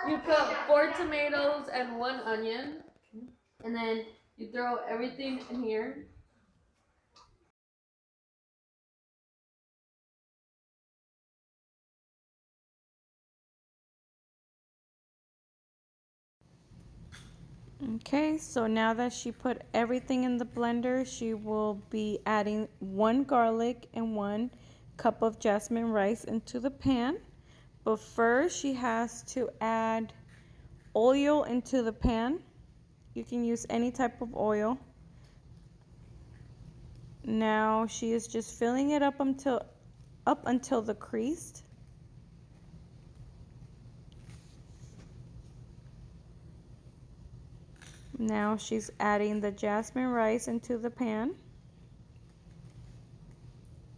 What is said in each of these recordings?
You cut 4 tomatoes and 1 onion, and then you throw everything in here. Okay, so now that she put everything in the blender, she will be adding 1 garlic and 1 cup of jasmine rice into the pan. But first, she has to add oil into the pan. You can use any type of oil. Now she is just filling it up until the crease. Now she's adding the jasmine rice into the pan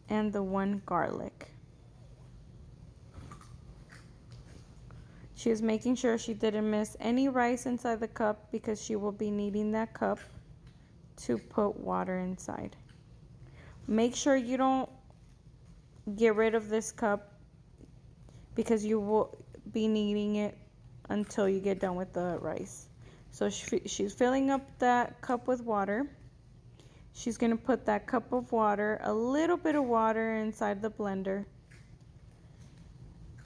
and the 1 garlic. She is making sure she didn't miss any rice inside the cup because she will be needing that cup to put water inside. Make sure you don't get rid of this cup because you will be needing it until you get done with the rice. So she's filling up that cup with water. She's going to put that cup of water, a little bit of water inside the blender.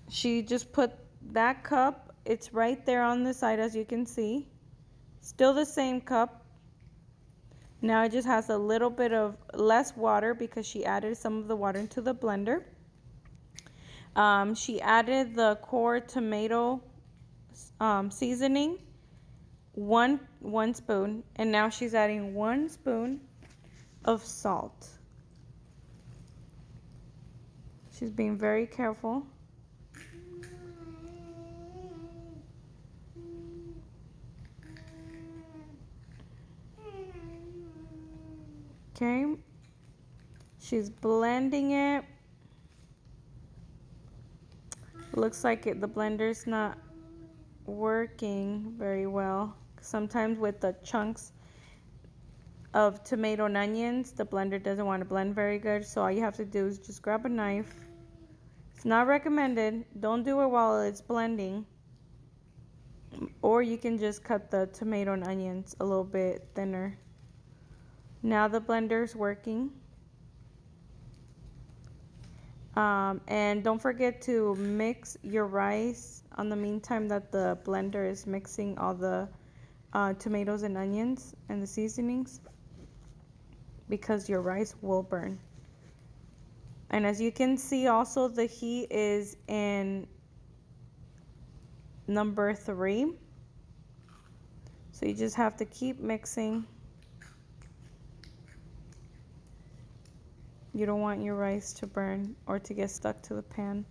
She just put that cup, it's right there on the side as you can see. Still the same cup. Now it just has a little bit of less water because she added some of the water into the blender. She added the core tomato seasoning, one spoon, and now she's adding 1 spoon of salt. She's being very careful. Okay, she's blending it. Looks like the blender's not working very well. Sometimes with the chunks of tomato and onions, the blender doesn't want to blend very good. So all you have to do is just grab a knife. It's not recommended. Don't do it while it's blending. Or you can just cut the tomato and onions a little bit thinner. Now the blender is working. And don't forget to mix your rice on the meantime that the blender is mixing all the tomatoes and onions and the seasonings, because your rice will burn. And as you can see, also the heat is in number 3. So you just have to keep mixing. You don't want your rice to burn or to get stuck to the pan.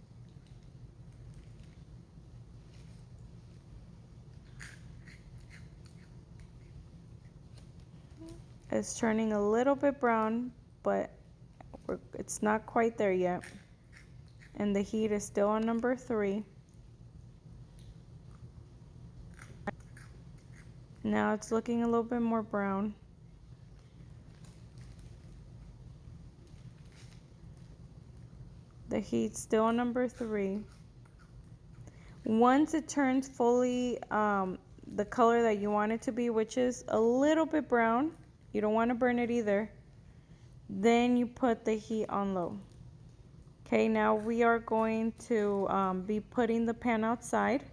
It's turning a little bit brown, but it's not quite there yet. And the heat is still on number 3. Now it's looking a little bit more brown. The heat's still on number 3. Once it turns fully the color that you want it to be, which is a little bit brown, you don't want to burn it either, then you put the heat on low. Okay, now we are going to be putting the pan outside,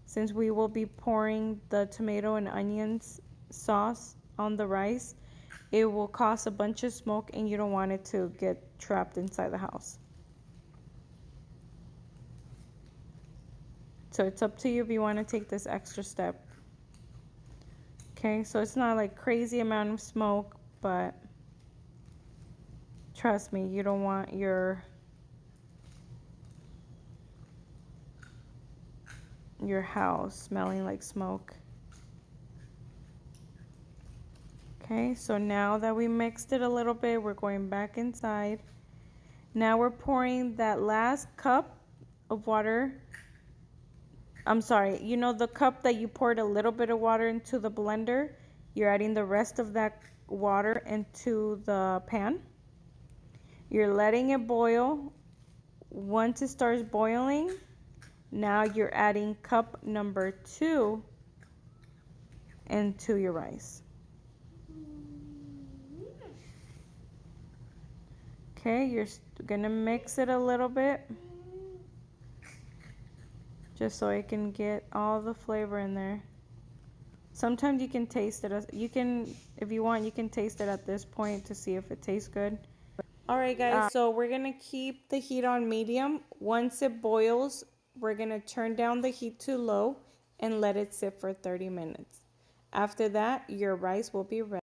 since we will be pouring the tomato and onions sauce on the rice. It will cause a bunch of smoke and you don't want it to get trapped inside the house. So it's up to you if you want to take this extra step. Okay, so it's not like crazy amount of smoke, but trust me, you don't want your house smelling like smoke. Okay, so now that we mixed it a little bit, we're going back inside. Now we're pouring that last cup of water. I'm sorry, you know the cup that you poured a little bit of water into the blender? You're adding the rest of that water into the pan. You're letting it boil. Once it starts boiling, Now you're adding cup number 2 into your rice. Okay, you're gonna mix it a little bit just so it can get all the flavor in there. Sometimes you can taste it. You can, if you want, you can taste it at this point to see if it tastes good. All right, guys, so we're gonna keep the heat on medium. Once it boils, we're gonna turn down the heat to low and let it sit for 30 minutes. After that, your rice will be ready.